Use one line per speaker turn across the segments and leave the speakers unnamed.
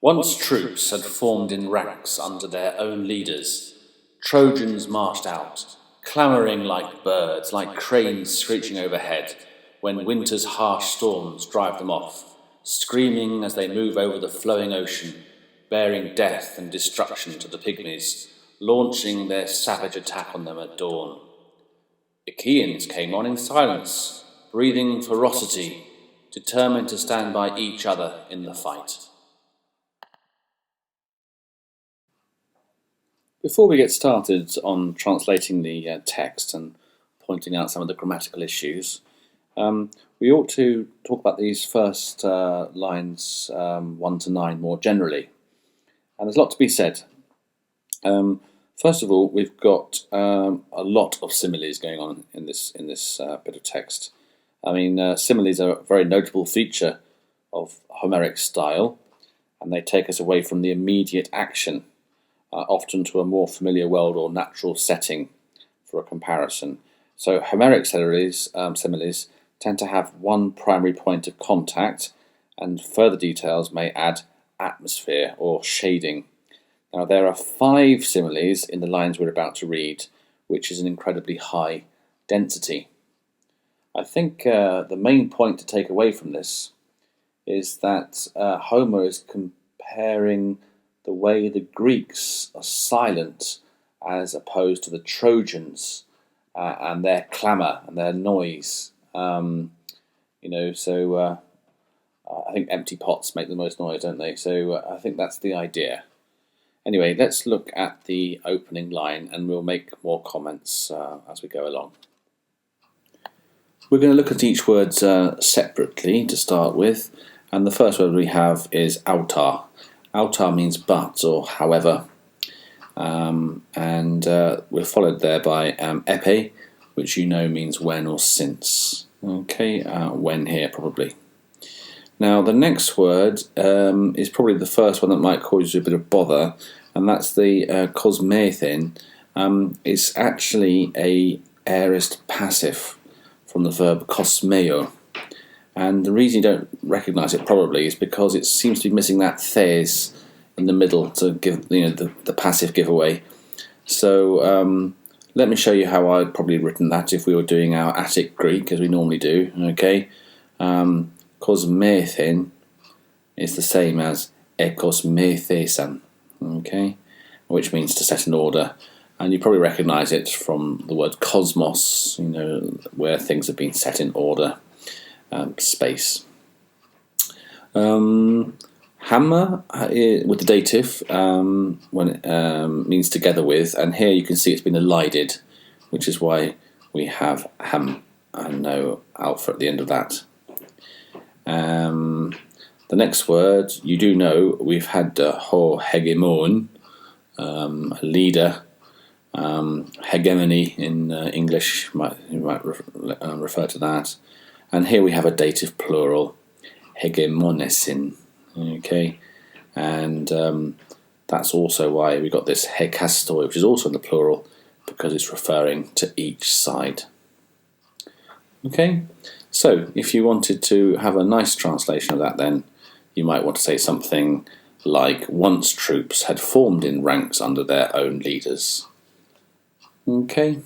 Once troops had formed in ranks under their own leaders, Trojans marched out, clamouring like birds, like cranes screeching overhead, when winter's harsh storms drive them off, screaming as they move over the flowing ocean, bearing death and destruction to the Pygmies, launching their savage attack on them at dawn. Achaeans came on in silence, breathing ferocity, determined to stand by each other in the fight. Before we get started on translating the text and pointing out some of the grammatical issues, we ought to talk about these first lines 1 to 9 more generally. And there's a lot to be said. First of all, we've got a lot of similes going on in this bit of text. I mean, similes are a very notable feature of Homeric style, and they take us away from the immediate action, often to a more familiar world or natural setting for a comparison. So Homeric similes tend to have one primary point of contact, and further details may add atmosphere or shading. Now, there are 5 similes in the lines we're about to read, which is an incredibly high density. I think the main point to take away from this is that Homer is comparing the way the Greeks are silent as opposed to the Trojans and their clamour and their noise. I think empty pots make the most noise, don't they? So I think that's the idea. Anyway, let's look at the opening line and we'll make more comments as we go along. We're going to look at each word separately to start with, and the first word we have is Aote. Aote means but or however, and we're followed there by epe, which you know means when or since. Okay, when here probably. Now the next word is probably the first one that might cause you a bit of bother, and that's the kosmethin. It's actually a aorist passive from the verb kosmeo. And the reason you don't recognise it probably is because it seems to be missing that thes in the middle to give the passive giveaway. So let me show you how I'd probably written that if we were doing our Attic Greek as we normally do. Okay, kosmethin is the same as ekosmethesan. Okay, which means to set in order. And you probably recognise it from the word cosmos, where things have been set in order. Space. Hammer with the dative when it means together with, and here you can see it's been elided, which is why we have ham and no alpha at the end of that. The next word, you do know, we've had ho hegemon, a leader. Hegemony in English, you might refer to that. And here we have a dative plural, hegemonesin. Okay, and that's also why we got this hekastoi, which is also in the plural, because it's referring to each side. Okay, so if you wanted to have a nice translation of that, then you might want to say something like, once troops had formed in ranks under their own leaders. Okay.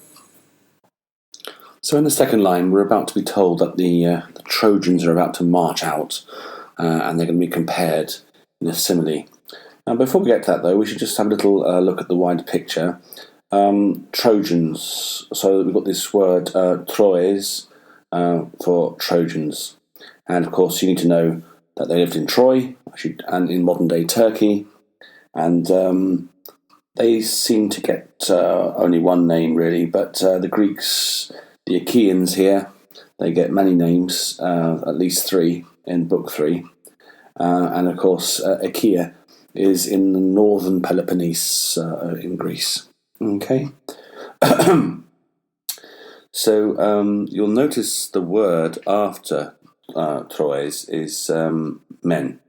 So in the second line, we're about to be told that the Trojans are about to march out, and they're going to be compared in a simile. Now, before we get to that, though, we should just have a little look at the wider picture. Trojans. So we've got this word Troes for Trojans, and of course you need to know that they lived in Troy and in modern-day Turkey, and they seem to get only one name really, but the Greeks. The Achaeans here, they get many names, at least 3 in Book 3. And of course, Achaea is in the northern Peloponnese in Greece. Okay. So you'll notice the word after Troes is men.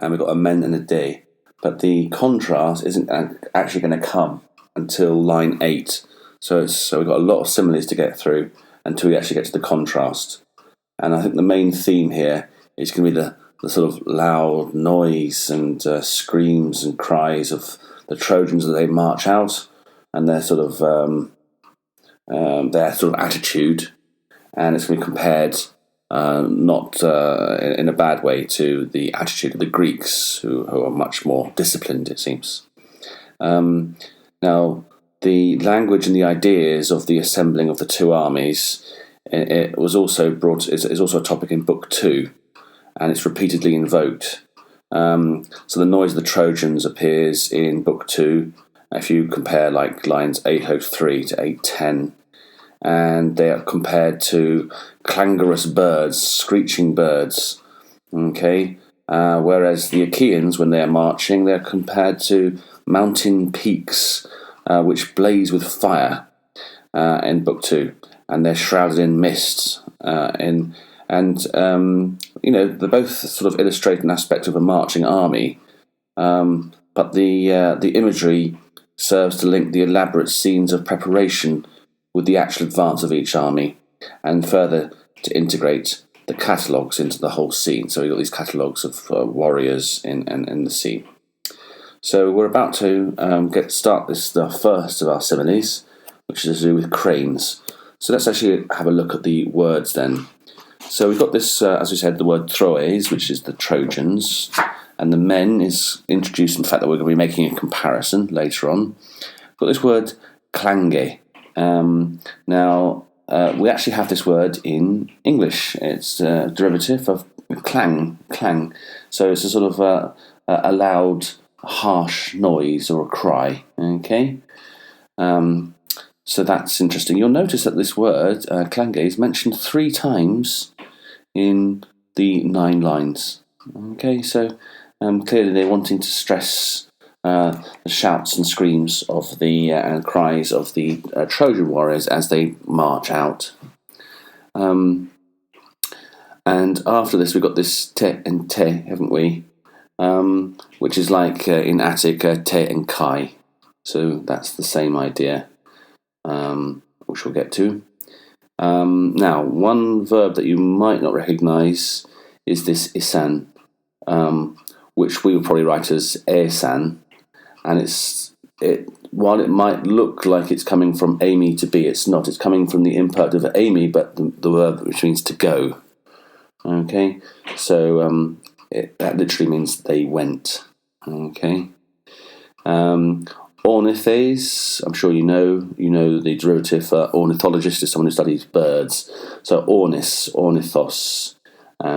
And we've got a men and a de. But the contrast isn't actually going to come until line 8. So we've got a lot of similes to get through until we actually get to the contrast. And I think the main theme here is going to be sort of loud noise and screams and cries of the Trojans as they march out, and their sort of attitude, and it's going to be compared not in a bad way to the attitude of the Greeks, who are much more disciplined, it seems. Now, the language and the ideas of the assembling of the two armies, it was also is also a topic in Book 2, and it's repeatedly invoked. So the noise of the Trojans appears in Book 2. If you compare like lines 803 to 810, and they are compared to clangorous birds, screeching birds. Okay, whereas the Achaeans, when they are marching, they're compared to mountain peaks which blaze with fire in Book 2, and they're shrouded in mist. They're both sort of illustrate an aspect of a marching army, but the imagery serves to link the elaborate scenes of preparation with the actual advance of each army, and further to integrate the catalogues into the whole scene. So we've got these catalogues of warriors in the scene. So we're about to start the first of our similes, which is to do with cranes. So let's actually have a look at the words then. So we've got this, as we said, the word Troes, which is the Trojans, and the men is introduced in the fact that we're going to be making a comparison later on. We've got this word clange. Now, we actually have this word in English. It's a derivative of clang. So it's a sort of a loud, harsh noise or a cry. Okay? So that's interesting. You'll notice that this word, clange, is mentioned 3 times in the 9 lines. Okay, so clearly they're wanting to stress the shouts and screams of the and cries of the Trojan warriors as they march out. And after this, we've got this te and te, haven't we? Which is like in Attic, te and kai. So that's the same idea, which we'll get to. Now, one verb that you might not recognise is this isan, which we would probably write as esan. And while it might look like it's coming from Amy to be, it's not. It's coming from the imperative of Amy, but the verb which means to go. Okay, so that literally means they went. Okay, ornithes. I'm sure you know the derivative for ornithologist is someone who studies birds. So ornithos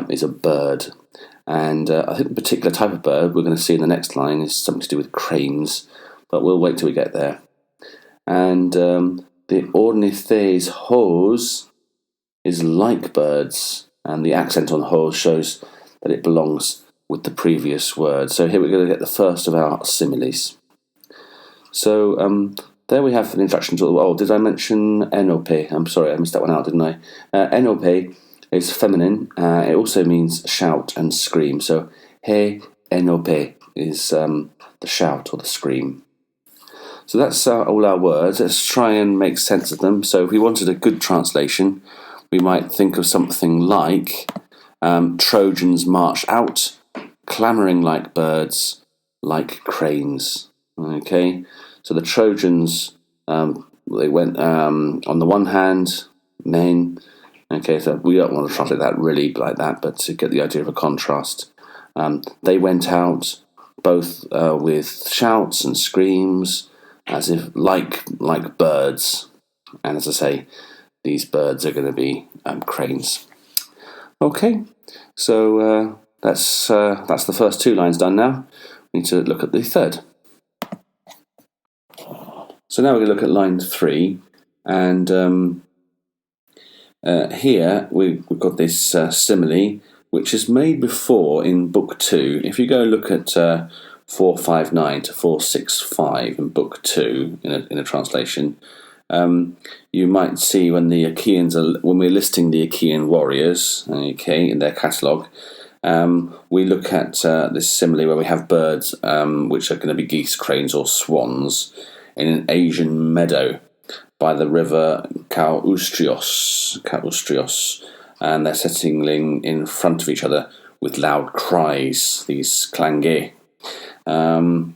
is a bird. And I think the particular type of bird we're going to see in the next line is something to do with cranes, but we'll wait till we get there. And the ornithes hos is like birds, and the accent on hos shows that it belongs with the previous word. So here we're going to get the first of our similes. So there we have an introduction to. Did I mention enope? I'm sorry, I missed that one out, didn't I? Enope is feminine. It also means shout and scream. So he enope is the shout or the scream. So that's all our words. Let's try and make sense of them. So if we wanted a good translation, we might think of something like Trojans march out, clamouring like birds, like cranes. Okay, so the Trojans, they went on the one hand, men. Okay, so we don't want to translate that really like that, but to get the idea of a contrast. They went out both with shouts and screams, as if like birds. And as I say, these birds are going to be cranes. Okay, so that's the first 2 lines done now. We need to look at the third. So now we're going to look at line 3, and here we've got this simile, which is made before in Book 2. If you go look at 459 to 465 in Book 2 in a translation, you might see when we're listing the Achaean warriors, okay, in their catalogue, we look at this simile where we have birds, which are going to be geese, cranes, or swans, in an Asian meadow by the river Kaustrios, and they're sitting in front of each other with loud cries, these clange. And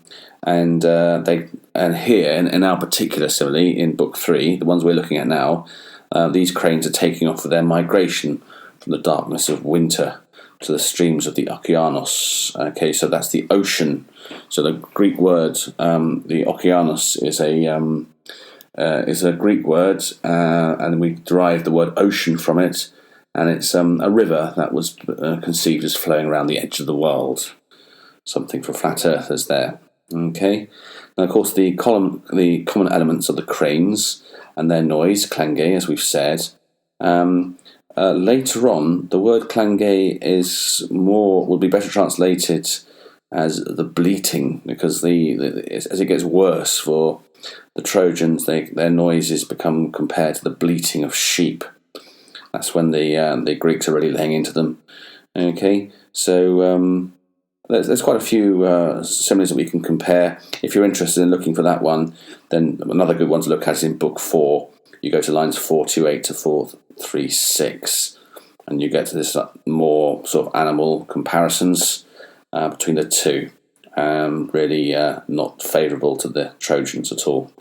here in our particular simile in Book 3, the ones we're looking at now, these cranes are taking off for their migration from the darkness of winter to the streams of the Okeanos. Okay, so that's the ocean. So the Greek word, the Okeanos, is a Greek word, and we derive the word ocean from it, and it's a river that was conceived as flowing around the edge of the world. Something for flat earthers there. Okay, and of course the common elements are the cranes and their noise, clange, as we've said. Later on, the word clange would be better translated as the bleating, because as it gets worse for the Trojans, their noises become compared to the bleating of sheep. That's when the Greeks are really laying into them. Okay, so there's quite a few similes that we can compare. If you're interested in looking for that one, then another good one to look at is in Book 4. You go to lines 428 to 436, and you get to this more sort of animal comparisons between the two. Really not favourable to the Trojans at all.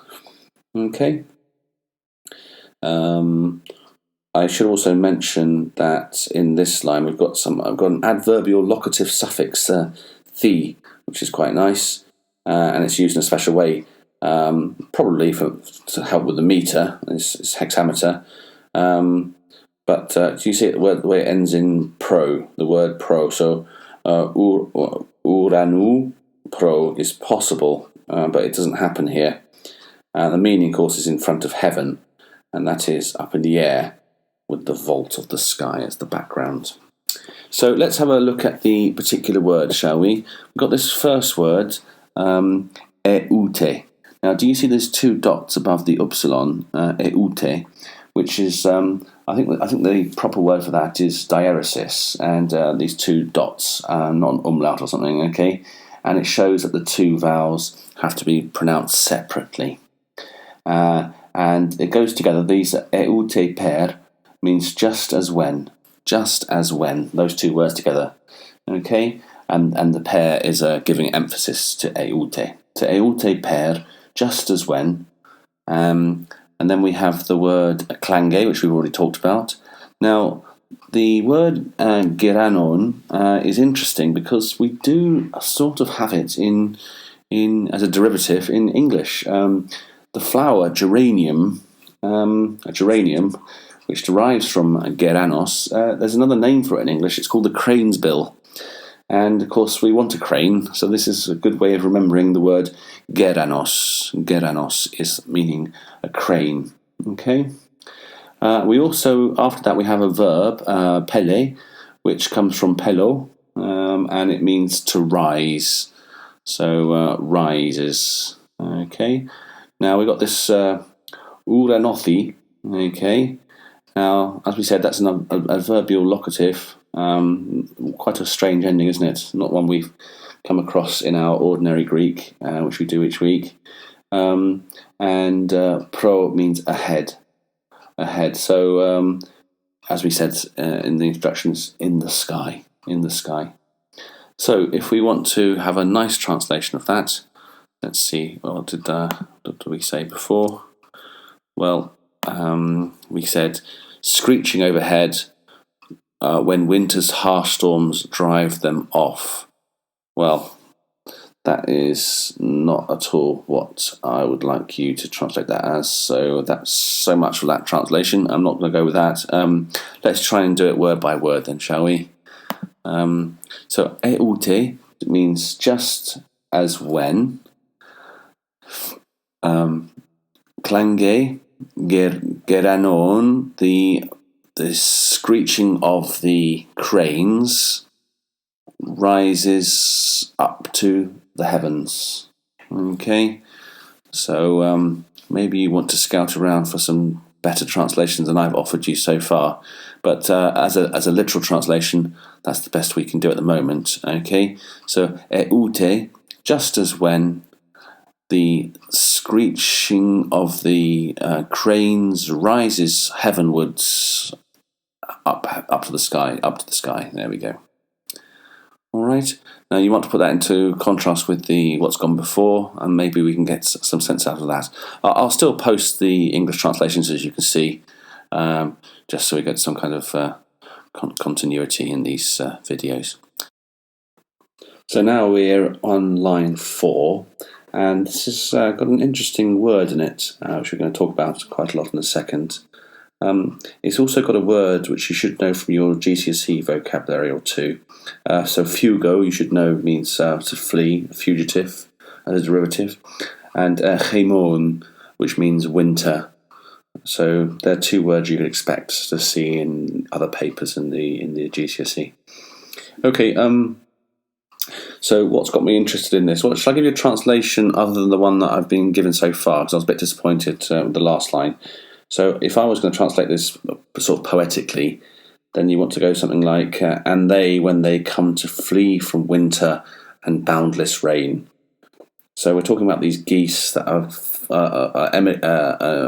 Okay. I should also mention that in this line I've got an adverbial locative suffix the, which is quite nice, and it's used in a special way, probably to help with the meter. It's hexameter, but do you see it, the way it ends in pro? The word pro. So uranu pro is possible, but it doesn't happen here. The meaning, of course, is in front of heaven, and that is up in the air, with the vault of the sky as the background. So let's have a look at the particular word, shall we? We've got this first word, Aote. Now, do you see there's two dots above the upsilon, Aote, which is, I think the proper word for that is diaeresis, and these two dots, not an umlaut or something, okay? And it shows that the two vowels have to be pronounced separately. And it goes together. These Aote per means just as when, those two words together, okay? And the pair is giving emphasis to Aote. To Aote per, just as when. And then we have the word clange, which we've already talked about. Now, the word geranon is interesting because we do sort of have it in as a derivative in English. The flower geranium, which derives from geranos, there's another name for it in English. It's called the crane's bill. And, of course, we want a crane, so this is a good way of remembering the word geranos. Geranos is meaning a crane. Okay. We also, after that, we have a verb, pele, which comes from pelo, and it means to rise. So, rises. Okay. Now, we've got this uranothi, okay. Now, as we said, that's an adverbial locative. Quite a strange ending, isn't it? Not one we've come across in our ordinary Greek, which we do each week. And pro means ahead. So, as we said in the instructions, in the sky. So, if we want to have a nice translation of that, let's see, what did we say before? Well, we said, screeching overhead when winter's harsh storms drive them off. Well, that is not at all what I would like you to translate that as. So that's so much for that translation. I'm not going to go with that. Let's try and do it word by word then, shall we? So, Aote means just as when. Clange, geranon, the screeching of the cranes, rises up to the heavens. Okay, so maybe you want to scout around for some better translations than I've offered you so far, but as a literal translation, that's the best we can do at the moment. Okay, so Aote, just as when the screeching of the cranes rises heavenwards, up to the sky. There we go. All right. Now you want to put that into contrast with the what's gone before, and maybe we can get some sense out of that. I'll still post the English translations, as you can see, just so we get some kind of continuity in these videos. So now we're on line 4, and this has got an interesting word in it, which we're going to talk about quite a lot in a second. It's also got a word which you should know from your GCSE vocabulary or two. So fugo, you should know, means to flee, fugitive, as a derivative. And chemon, which means winter. So they're 2 words you could expect to see in other papers in the GCSE. Okay, so what's got me interested in this? Well, shall I give you a translation other than the one that I've been given so far? Because I was a bit disappointed with the last line. So if I was going to translate this sort of poetically, then you want to go something like, and they, when they come to flee from winter and boundless rain. So we're talking about these geese that are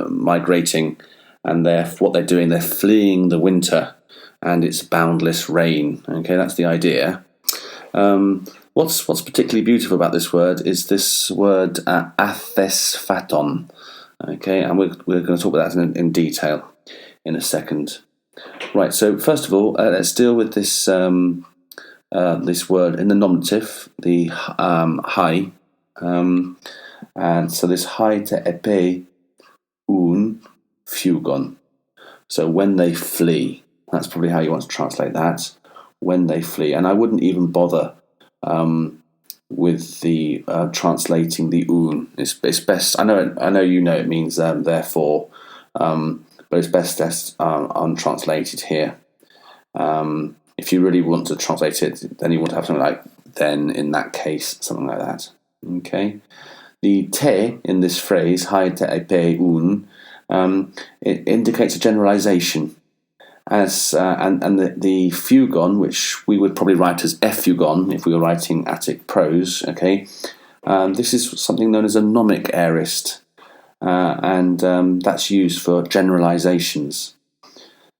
migrating, and what they're doing, they're fleeing the winter and its boundless rain. Okay, that's the idea. What's particularly beautiful about this word is this word athesphaton. Okay, and we're going to talk about that in detail in a second. Right, so first of all, let's deal with this this word in the nominative, the hai. And so this hai te epe un fugon. So when they flee, that's probably how you want to translate that. When they flee, and I wouldn't even bother with the translating the un. It's best. I know you know it means therefore, but it's best untranslated here. If you really want to translate it, then you want to have something like then, in that case, something like that. Okay. The te in this phrase, hai te epe un, it indicates a generalization. And the fugon, which we would probably write as effugon if we were writing Attic prose, okay, this is something known as a nomic aorist, and that's used for generalizations.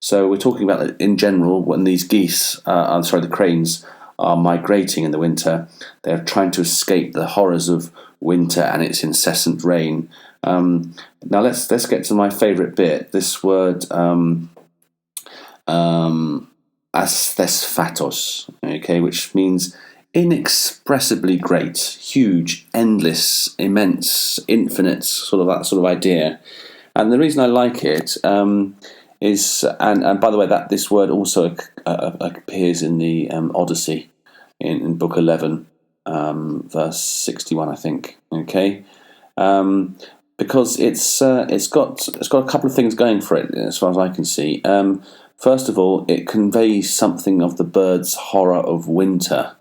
So we're talking about that in general when these the cranes are migrating in the winter, they're trying to escape the horrors of winter and its incessant rain. Now let's get to my favourite bit. This word. Asthesphatos, okay, which means inexpressibly great, huge, endless, immense, infinite, sort of that sort of idea. And the reason I like it is, and by the way, that this word also appears in the Odyssey in Book 11, verse 61, I think. Okay. Because it's got a couple of things going for it as far as I can see. First of all, it conveys something of the bird's horror of winter,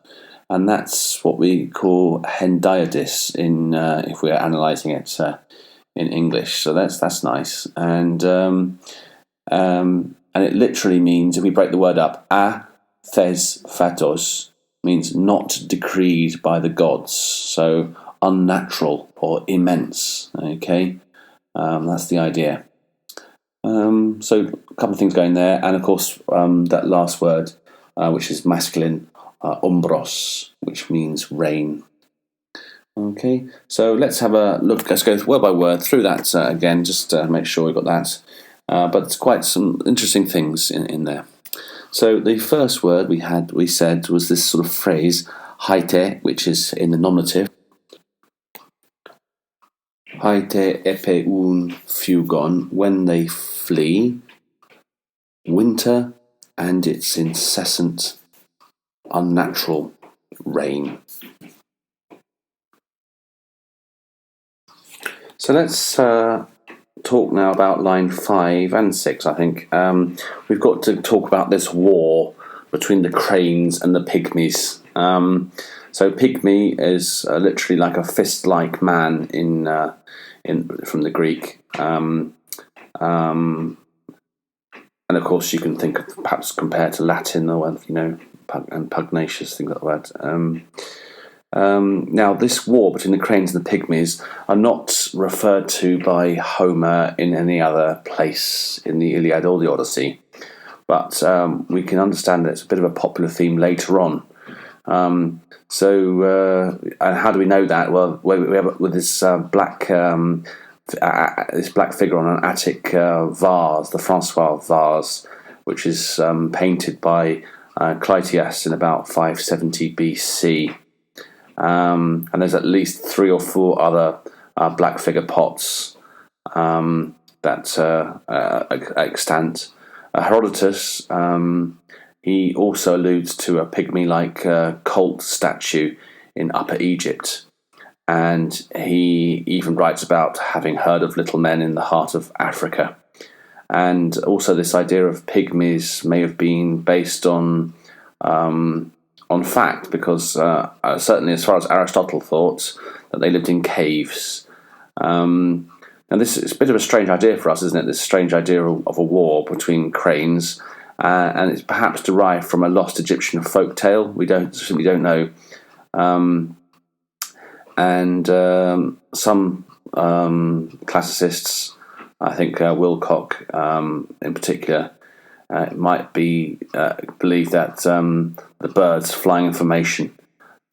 and that's what we call hendiadys in if we're analysing it in English. So that's nice, and it literally means, if we break the word up, athesphatos means not decreed by the gods, so unnatural or immense. Okay, that's the idea. So a couple of things going there, and of course that last word, which is masculine, umbros, which means rain. Okay, so let's have a look. Let's go word by word through that again, just to make sure we got that. But it's quite some interesting things in there. So the first word we said was this sort of phrase, haite, which is in the nominative. Haite epe un fugon, when they flee, winter and its incessant, unnatural rain. So let's talk now about line 5 and 6, I think. We've got to talk about this war between the cranes and the pygmies. So pygmy is literally like a fist-like man from the Greek. And of course you can think of perhaps compared to Latin or, and pugnacious, things like that. Now, this war between the cranes and the pygmies are not referred to by Homer in any other place in the Iliad or the Odyssey, but we can understand that it's a bit of a popular theme later on. And how do we know that? Well, we have with this black figure on an Attic vase, the Francois vase, which is painted by Clytius in about 570 BC. And there's at least 3 or 4 other black figure pots that are extant. Herodotus, he also alludes to a pygmy-like cult statue in Upper Egypt, and he even writes about having heard of little men in the heart of Africa. And also this idea of pygmies may have been based on fact, because certainly as far as Aristotle thought, that they lived in caves. And this is a bit of a strange idea for us, isn't it? This strange idea of a war between cranes, and it's perhaps derived from a lost Egyptian folk tale. We simply don't know. Some classicists, I think Wilcock in particular, might be believe that the birds flying in formation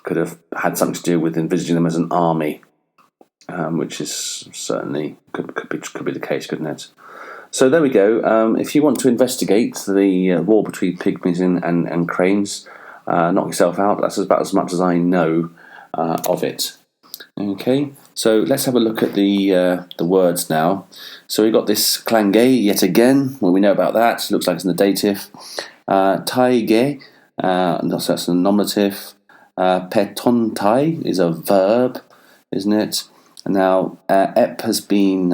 could have had something to do with envisaging them as an army, which is certainly could be the case, couldn't it? So there we go. If you want to investigate the war between pygmies and cranes, knock yourself out. That's about as much as I know of it. Okay, so let's have a look at the words now. So we've got this clangé yet again. Well, we know about that. It looks like it's in the dative. Taige, that's a nominative. Petontai is a verb, isn't it? And now ep has been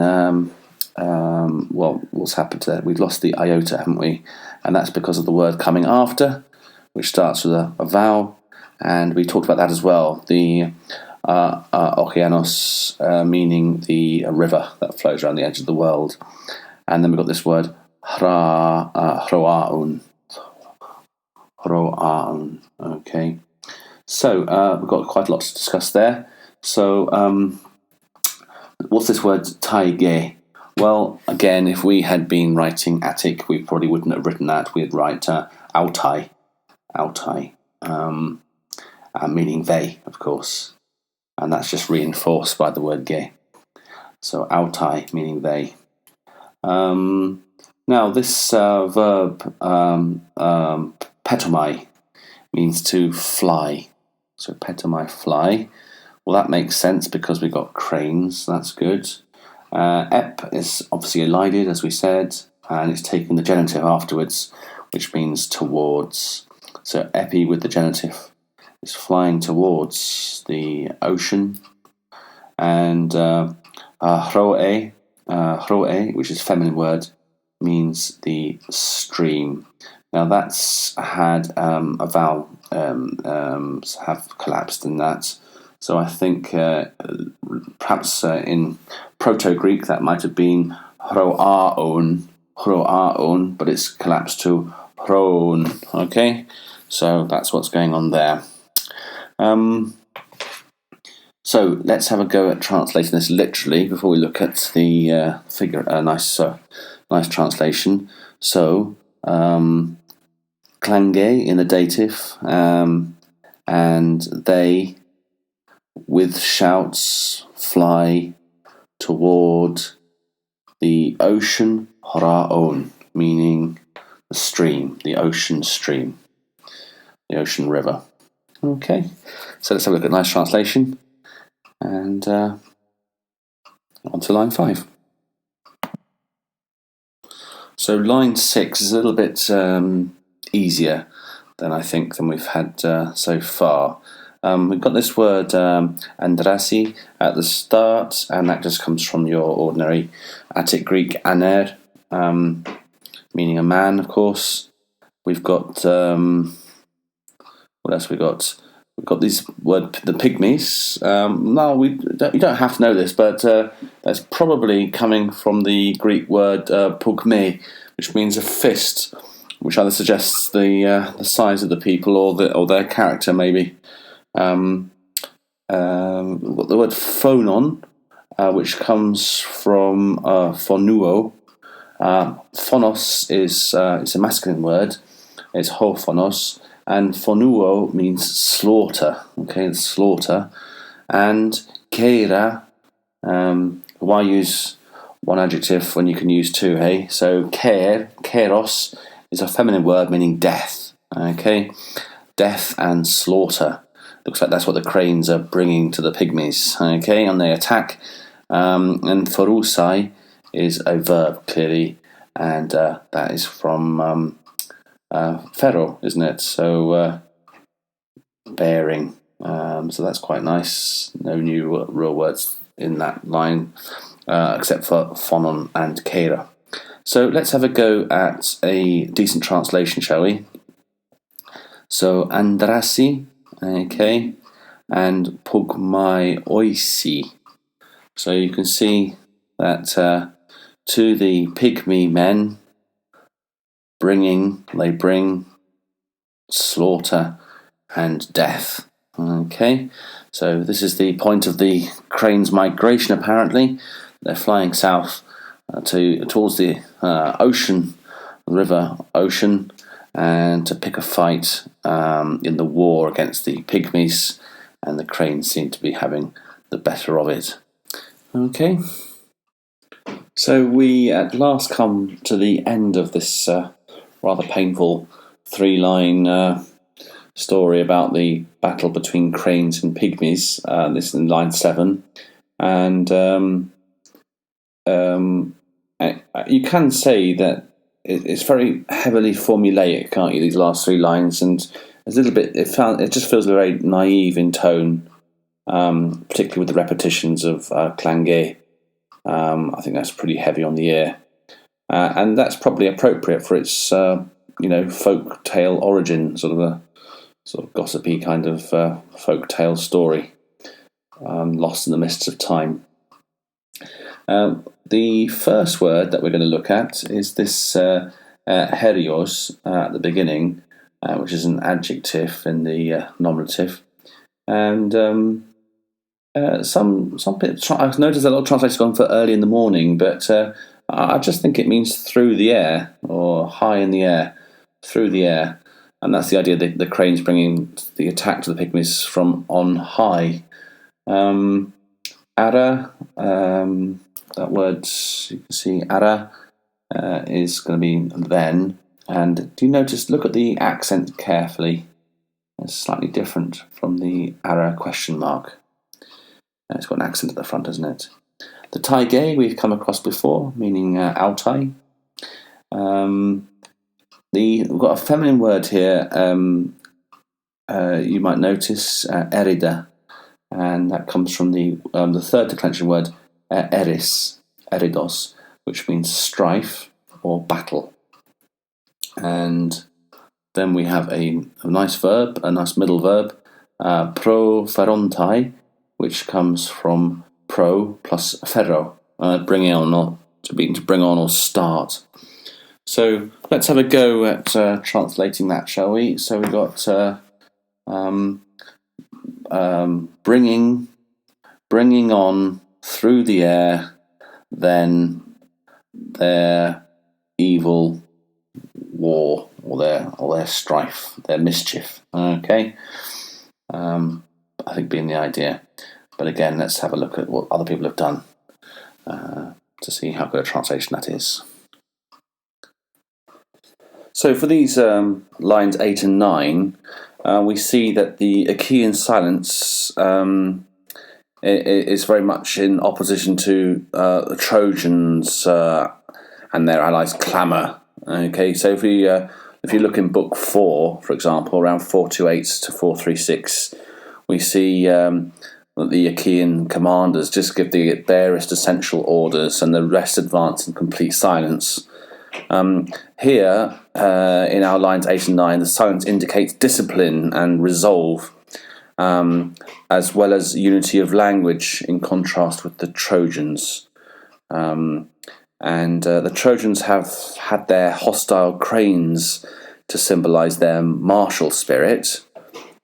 what's happened to that? We've lost the iota, haven't we? And that's because of the word coming after, which starts with a vowel. And we talked about that as well. The Okeanos, meaning the river that flows around the edge of the world. And then we've got this word hroaun. Hroaun. Okay. So we've got quite a lot to discuss there. So what's this word taige? Well, again, if we had been writing Attic, we probably wouldn't have written that. We'd write Aote, meaning they, of course. And that's just reinforced by the word ge. So Aote, meaning they. Now, this verb petomai means to fly. So petomai, fly. Well, that makes sense because we've got cranes. That's good. Ep is obviously elided, as we said, and it's taking the genitive afterwards, which means towards. So epi with the genitive is flying towards the ocean. And hroe, which is a feminine word, means the stream. Now that's had a vowel have collapsed in that. So I think perhaps in Proto-Greek that might have been hroaon, but it's collapsed to hroon. Okay, so that's what's going on there. So let's have a go at translating this literally before we look at the figure. Nice translation. So clangé in the dative, and they, with shouts, fly toward the ocean, hraon, meaning the stream, the ocean stream, the ocean river. Okay, so let's have a look at nice translation, and on to line 5. So line 6 is a little bit easier than we've had so far. We've got this word andrasi at the start, and that just comes from your ordinary Attic Greek aner, meaning a man, of course. We've got what else we got? We've got this word, the Pygmies. No, you don't have to know this, but that's probably coming from the Greek word pygme, which means a fist, which either suggests the size of the people or their character, maybe. We've got the word phonon, which comes from phonuo. Phonos is it's a masculine word. It's ho phonos, and phonuo means slaughter. Okay, slaughter. And keira, why use one adjective when you can use two, hey? So keros, is a feminine word meaning death. Okay, death and slaughter. Looks like that's what the cranes are bringing to the Pygmies. Okay, on their attack. And forusai is a verb, clearly, and that is from fero, isn't it? So bearing. So that's quite nice. No new real words in that line, except for phonon and keira. So let's have a go at a decent translation, shall we? So andrasi, okay, and pugmai oisi. So you can see that to the pygmy men, they bring slaughter and death. Okay, so this is the point of the crane's migration. Apparently, they're flying south towards the river ocean, and to pick a fight in the war against the Pygmies, and the cranes seem to be having the better of it. Okay, so we at last come to the end of this rather painful three-line story about the battle between cranes and Pygmies. This is in line 7, and you can say that it's very heavily formulaic, can't you? These last 3 lines, and a little bit. It just feels very naive in tone, particularly with the repetitions of clangé. I think that's pretty heavy on the ear, and that's probably appropriate for its folk tale origin, sort of gossipy kind of folk tale story, lost in the mists of time. The first word that we're going to look at is this herios at the beginning, which is an adjective in the nominative, and I've noticed a lot of translators gone for early in the morning, but I just think it means through the air or high in the air, through the air, and that's the idea that the crane's bringing the attack to the Pygmies from on high. Ara, that word you can see, ara, is going to be then. And do you notice? Look at the accent carefully. It's slightly different from the ara question mark. It's got an accent at the front, hasn't it? The taige we've come across before, meaning Aote. We've got a feminine word here. You might notice erida, and that comes from the third declension word eridos, which means strife or battle. And then we have a nice verb, a nice middle verb, proferontai, which comes from pro plus ferro, bring on or start. So let's have a go at translating that, shall we? So we've got bringing on through the air, then their evil war or their strife, their mischief. Okay, I think being the idea. But again, let's have a look at what other people have done to see how good a translation that is. So for these lines 8 and 9, we see that the Achaean silence is very much in opposition to the Trojans and their allies' clamour. Okay, so if you look in Book 4, for example, around 428 to 436, we see that the Achaean commanders just give the barest essential orders, and the rest advance in complete silence. Here, in our lines 8 and 9, the silence indicates discipline and resolve, as well as unity of language, in contrast with the Trojans. And the Trojans have had their hostile cranes to symbolise their martial spirit,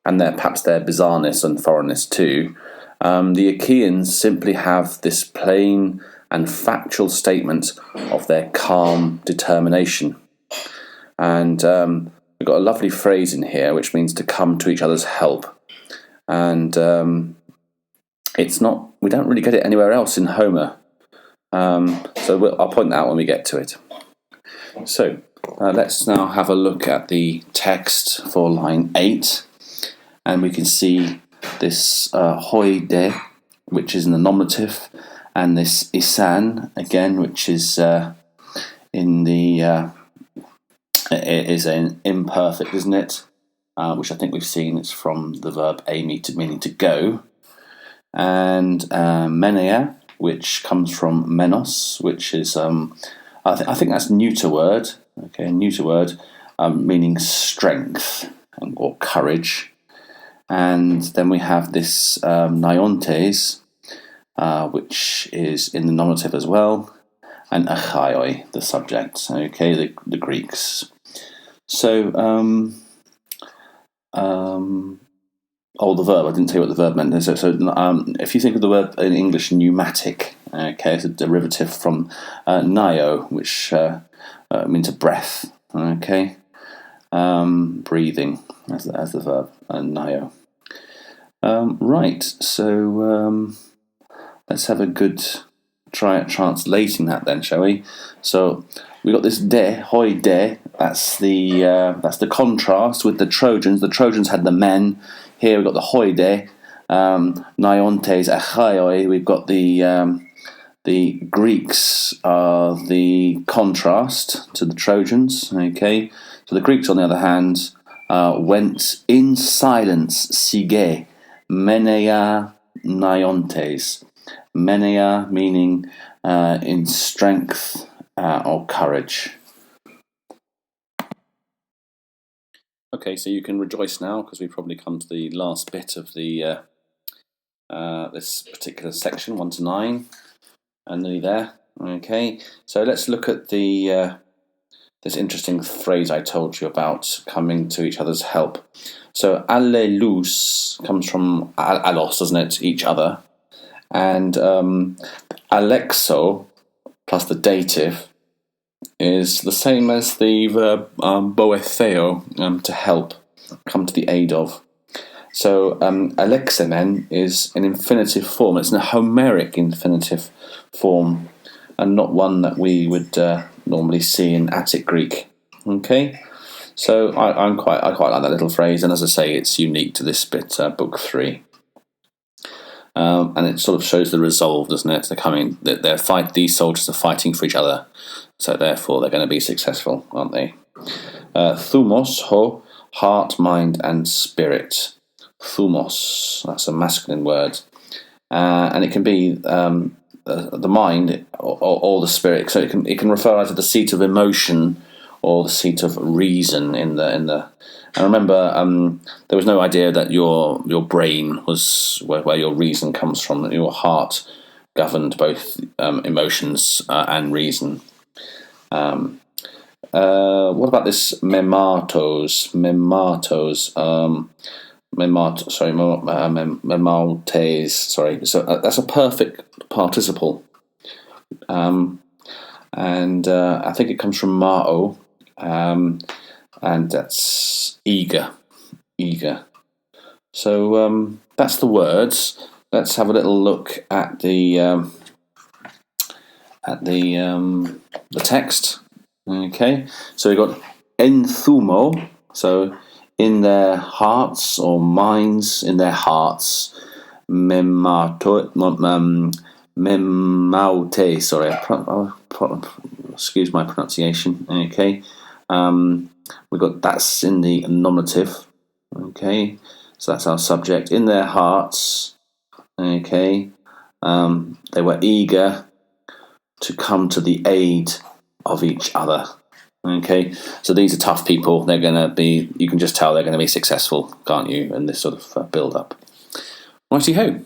and perhaps their bizarreness and foreignness too. The Achaeans simply have this plain and factual statement of their calm determination. And we've got a lovely phrase in here which means to come to each other's help, and we don't really get it anywhere else in Homer. So I'll point that out when we get to it. So let's now have a look at the text for line 8, and we can see this hoide, which is in the nominative, and this isan again, which is in the it is an imperfect, isn't it? Which I think we've seen. It's from the verb meaning to go, and menea, which comes from menos, which is I think that's neuter word. Okay, neuter word meaning strength or courage. And then we have this naiontes, which is in the nominative as well, and achaioi, the subject. Okay, the Greeks. So, the verb. I didn't tell you what the verb meant. So if you think of the word in English, pneumatic, okay, it's a derivative from nio, which means a breath. Okay, breathing as the verb, nio. Right. So let's have a good try at translating that then, shall we? So we got this hoi de. That's the contrast with the Trojans. The Trojans had the men. Here we've got the hoide, naiontes achaioi. We've got the Greeks are the contrast to the Trojans. Okay, so the Greeks, on the other hand, went in silence, sige, menea naiontes. Menea meaning in strength or courage. Okay, so you can rejoice now because we've probably come to the last bit of the this particular section, 1 to 9, and nearly there. Okay, so let's look at the this interesting phrase I told you about, coming to each other's help. So allelous comes from allos, doesn't it? Each other, and alexo plus the dative is the same as the verb boetheo, to help, come to the aid of. So alexemen is an infinitive form. It's a Homeric infinitive form, and not one that we would normally see in Attic Greek. Okay, so I quite like that little phrase, and as I say, it's unique to this bit, book 3. And it sort of shows the resolve, doesn't it? These soldiers are fighting for each other, so therefore they're going to be successful, aren't they? Thumos, ho, heart, mind, and spirit. Thumos, that's a masculine word, and it can be the mind or the spirit. So it can refer either to the seat of emotion or the seat of reason in the. And remember, there was no idea that your brain was where your reason comes from. That your heart governed both emotions and reason. What about this mematos? Memautes. Sorry. So that's a perfect participle, and I think it comes from mao, and that's eager. So that's the words. Let's have a little look at the text. Okay, so we've got enthumo, so in their hearts or minds, in their hearts. Memaute, sorry, excuse my pronunciation. Okay, we've got that's in the nominative. Okay, so that's our subject. In their hearts. Okay, they were eager to come to the aid of each other. Okay, so these are tough people. They're going to be, you can just tell they're going to be successful, can't you, in this sort of build-up. Righty-ho.